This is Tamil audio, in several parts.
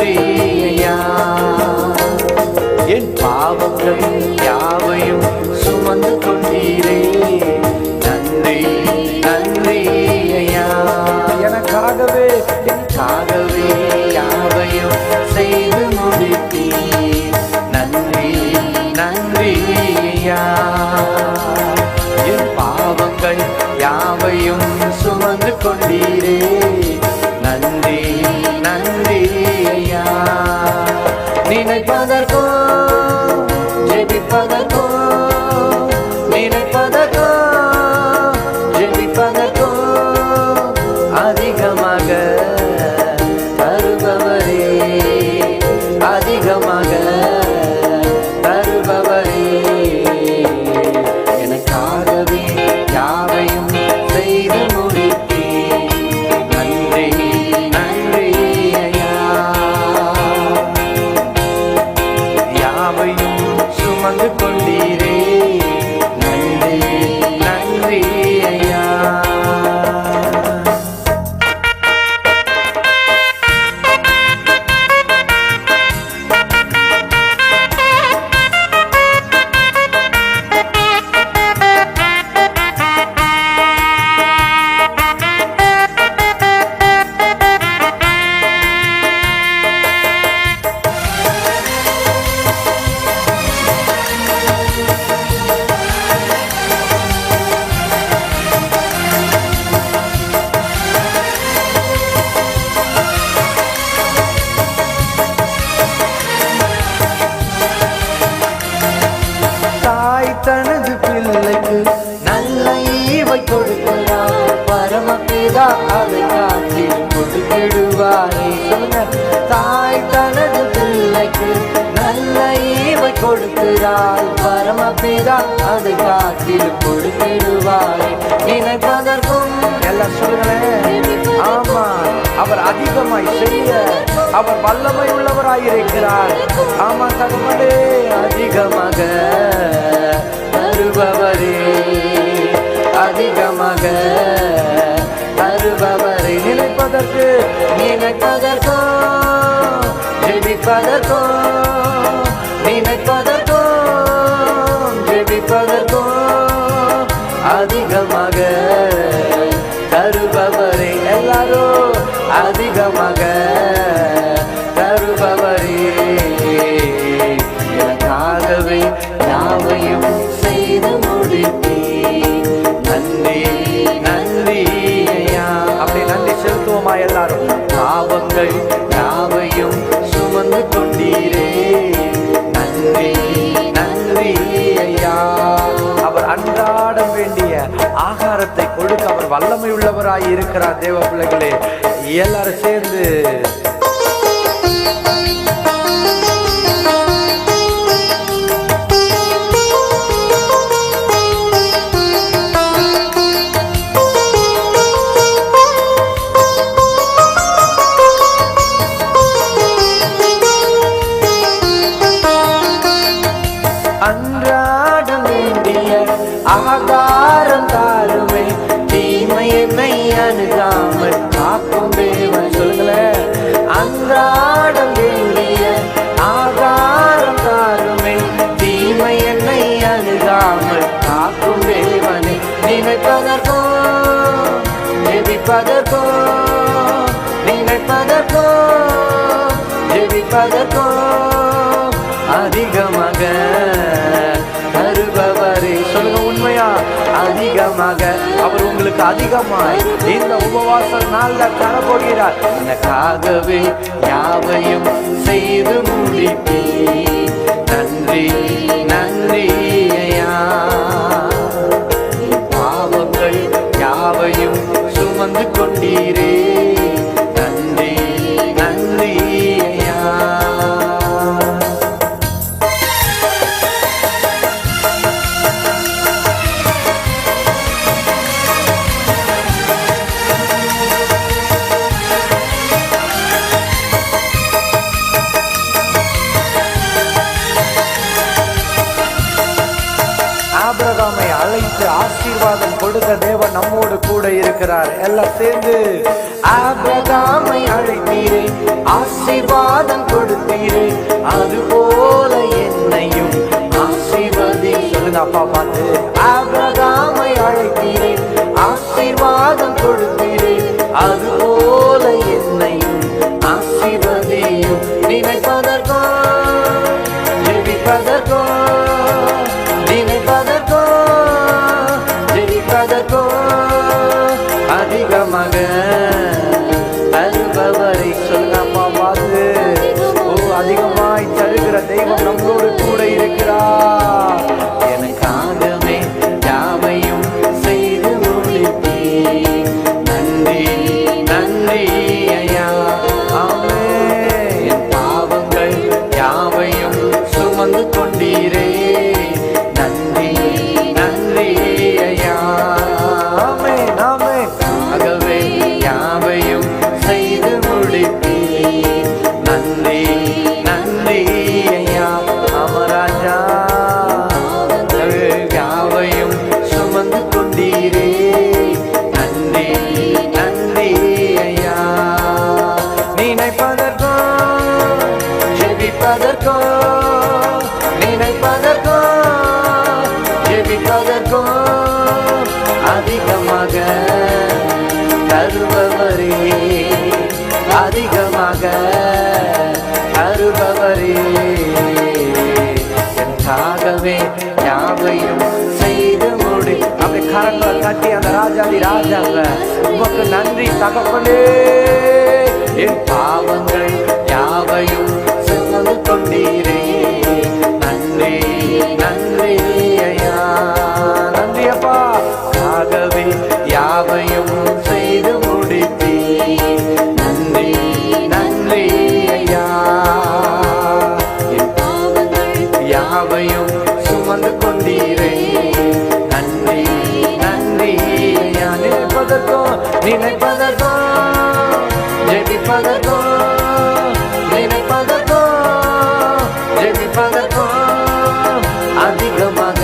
நன்றி ஐயா. என் பாவங்கள் யாவையும் சுமந்து கொண்டீரே, நன்றி நன்றி ஐயா. எனக்காகவே யாவையும் செய்து முடித்தீர், நன்றி நன்றி ஐயா. என் பாவங்கள் யாவையும் சுமந்து கொண்டீரே, நன்றி நன்றி ஐயா. நினைப்பதற்கோ ஜெபிப்பதற்கோ, நினைப்பதற்கோ ஜெபிப்பதற்கோ அதிகமாக தருபவரே, அதிகமாக தருபவரே. எனக்காகவே யாவையும் செய்து முடித்தீர், நன்றி நன்றி ஐயா. யாவையும் சுமந்து கொண்டீரே, நன்றி நன்றி ஐயா. தனது பிள்ளைக்கு நல்ல ஈவை கொடுக்கிறார், பரமபிதா அதை காட்டி கொடுக்கிடுவாரே. தாய் தனது பிள்ளைக்கு நல்ல ஈவை கொடுக்கிறார், பரமபிதா அதை காட்டி கொடுக்கிடுவாரே. நினைப்பதற்கும் எல்லாம் சொல்லுங்களேன். ஆமா, அவர் அதிகமாய் செய்ய அவர் வல்லமை உள்ளவராயிருக்கிறார். ஆமா தகவலே, அதிகமாக தருபவரே, அதிகமாக தருபவரே. நினைப்பதற்கோ ஜெபிப்பதற்கோ, நினைப்பதற்கோ ஜெபிப்பதற்கோ அதிகமாக தருபவரே. எல்லாரும் அதிகமாக தருபவரே. எனக்காகவே யாவையும் செய்து முடித்தீர், நன்றி நன்றி ஐயா. அப்படி நன்றி செலுத்துவோமா எல்லாரும்? பாவங்கள் யாவையும் சுமந்து கொண்டீரே, நன்றி நன்றி ஐயா. அவர் அன்றாடம் வேண்டிய ஆகாரத்தை கொடுக்க அவர் வல்லமை உள்ளவராய் இருக்கிறார். தேவ பிள்ளைகளே, எல்லாரும் சேர்ந்து அன்றாடம் வேண்டிய ஆகாரம் தாருமே, தீமை என்னை அணுகாமல் காக்கும் தேவன். சொல்லுங்களேன். அன்றாடம் வேண்டிய ஆகாரம் தாருமே, தீமை என்னை அணுகாமல் காக்கும் தேவனே. நினைப்பதற்கோ ஜெபிப்பதற்கோ, நினைப்பதற்கோ ஜெபிப்பதற்கோ அதிகமாக தருபவரே. சொல்லுங்க உண்மையா? அதிகமாக அவர் உங்களுக்கு அதிகமாய் இந்த உபவாச நாள்ல தரப்போகிறார். எனக்காகவே யாவையும் செய்து முடித்தீர், நன்றி நன்றி ஐயா. பாவங்கள் யாவையும் சுமந்து கொண்டீரே, நன்றி நன்றி ஐயா. ஆபிரகாமை அழைத்து ஆசீர்வாதம் கொடுத்த தேவன் நம்மோடு கூட இருக்கிறார். எல்லாம் சேர்ந்து ஆபிரகாமை அழைத்தீரே, ஆசீர்வாதம் கொடுத்தீரே, அதுபோல என்னையும் ஆசீர்வதி. சொல்லுங்க அப்பா பார்த்து. ஆபிரகாமை அழைத்தீரே, ஆசீர்வாதம் கொடுத்தீரே, அதுபோல என்னையும் ஆசீர்வதியும். நினைப்பதற்கோ ஜெபிப்பதற்கோ, நினைப்பதற்கோ ஜெபிப்பதற்கோ அதிகமாக தருபவரை. சொல்லுங்க அப்பா பார்த்து. ஓ, அதிகமாய் தருகிற தெய்வம் நம்மளோடு கூட இருக்கிறார். எனக்காகவே யாவையும் செய்து முடித்தீர். நன்றி நன்றி ஐயா. ஆமென். என் பாவங்கள் யாவையும் சுமந்து கொண்டீரே. நன்றி நன்றி ஐயா. ஆமென் ஆமென். ஆகவே யாவையும் செய்து முடித்தீர். நன்றி நன்றி ஐயா. அமராஜா யாவையும் சுமந்து கொண்டீரே. நன்றி நன்றி ஐயா. நினைப்பதற்கோ ஜெபிப்பதற்கோ, நினைப்பதற்கோ ஜெபிப்பதற்கோ அதிகமாக தருபவரே, அதிகமாக தருபவரே. எனக்காகவே யாவையும் செய்து முடி. அப்படி கரங்களை தட்டி அந்த ராஜாதி ராஜாவை உமக்கு நன்றி தகப்பனே. என் பாவங்கள் யாவையும் சுமந்து கொண்டீரே. நன்றி நன்றி ஐயா. நன்றி அப்பா. ஆகவே யாவையும் செய்து முடித்தீர். நன்றி நன்றி ஐயா. என் பாவங்கள் யாவையும் சுமந்து கொண்டீரே. நன்றி நன்றி ஐயா. நினைப்பதற்கோ நினைப்பதற்கோ ஜெபிப்பதற்கோ, நினைப்பதற்கோ ஜெபிப்பதற்கோ அதிகமாக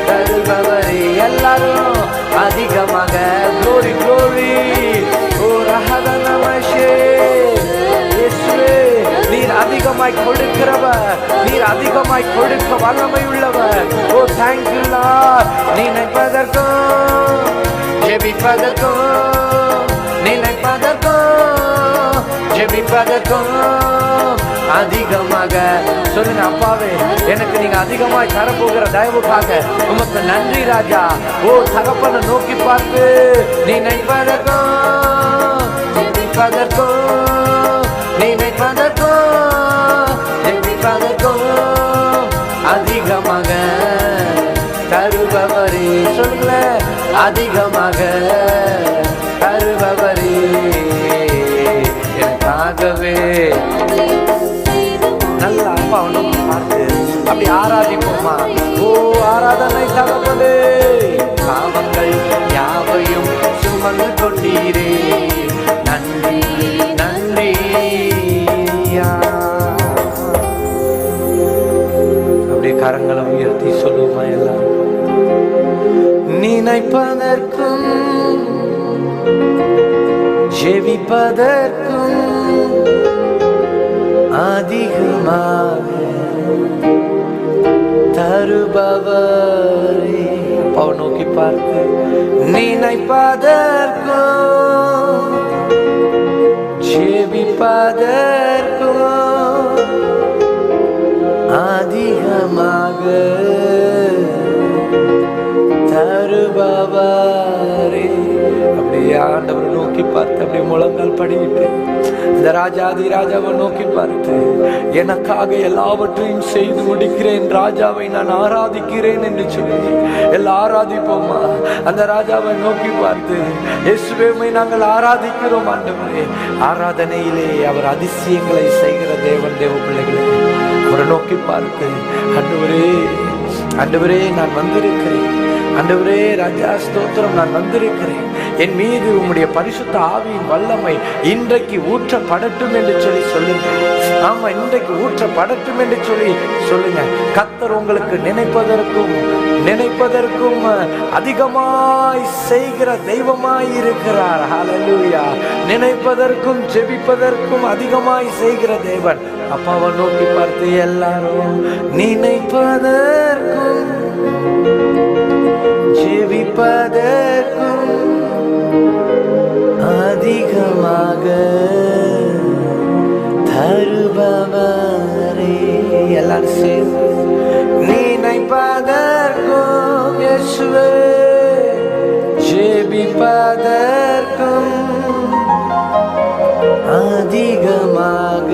தருபவரே. எல்லாரும் அதிகமாக. Glory glory. ஓ ரஹதனமஷே. இயேசுவே, நீர் அதிகமாய் கொடுக்கிறவர், நீர் அதிகமாய் கொடுக்க வல்லமை உள்ளவர். ஓ தேங்க்யூ லார்ட். நினைப்பதற்கோ ஜெபிப்பதற்கோ, நினைப்பதற்கோ ஜெபிப்பதற்கோ அதிகமாக. சொல்லுங்க அப்பாவே, எனக்கு நீங்க அதிகமாய் தரப்போகிற தயவுக்காக உமக்கு நன்றி ராஜா. ஓ தகப்பனை நோக்கி பார்த்து. நினைப்பதற்கோ ஜெபிப்பதற்கோ, நினைப்பதற்கோ ஜெபிப்பதற்கோ அதிகமாக தருபவரே. சொல்லுங்கள அதிகமாக தருபவரே. எனக்காகவே நல்ல அப்பா நோக்கி பார்த்து அப்படி ஆராதிப்போமா. ஓ ஆராதனை தகப்பனே. பாவங்கள் யாவையும் சுமந்து கொண்டீரே. நன்றி நன்றி. அப்படியே கரங்களை உயர்த்தி சொல்லுமா எல்லாம். நினைப்பதற்கும் ஜெபிப்பதற்கும் அதிகமாக தருபவரே. அப்பாவை நோக்கி பார்த்து. நினைப்பதற்கும் ஜெபிப்பதற்கும் அதிகமாக தருபவரே. அப்படியே ஆண்டவரை நோக்கி பார்த்து அப்படியே முழங்கால் படிக்கிட்டு இந்த ராஜாதி ராஜாவை நோக்கி பார்த்து, எனக்காக எல்லாவற்றையும் செய்து முடிக்கிறேன் ராஜாவை நான் ஆராதிக்கிறேன் என்று சொல்லி எல்லாம் ஆராதிப்போமா. அந்த ராஜாவை நோக்கி பார்த்து, இயேசுவை நாங்கள் ஆராதிக்கிறோம் ஆண்டவரே. ஆராதனையிலே அவர் அதிசயங்களை செய்கிற தேவன். தேவ பிள்ளைகளே, அவரை நோக்கி பார்த்து, ஆண்டவரே ஆண்டவரே நான் வந்திருக்கிறேன். ஆண்டவரே ராஜா ஸ்தோத்திரம், நான் வந்திருக்கிறேன். என் மீது உம்முடைய பரிசுத்த ஆவியின் வல்லமை இன்றைக்கு ஊற்றப்படட்டும் என்று சொல்லி சொல்லுங்க. ஆமா, இன்றைக்கு ஊற்றப்படட்டும் என்று சொல்லி சொல்லுங்க. கர்த்தர் உங்களுக்கு நினைப்பதற்கும் அதிகமாய் செய்கிற தெய்வமாய் இருக்கிறார். ஹல்லேலூயா. நினைப்பதற்கும் ஜெபிப்பதற்கும் அதிகமாய் செய்கிற தேவன். அப்பாவை நோக்கி பார்த்து எல்லாரும் நினைப்பதற்கும் ஜெபிப்பதற்கும் அதிகமாக தருபவரே. எல்லாரும் சேர்ந்து நினைப்பதற்கும் இயேசுவே, ஜெபிப்பதற்கும் அதிகமாக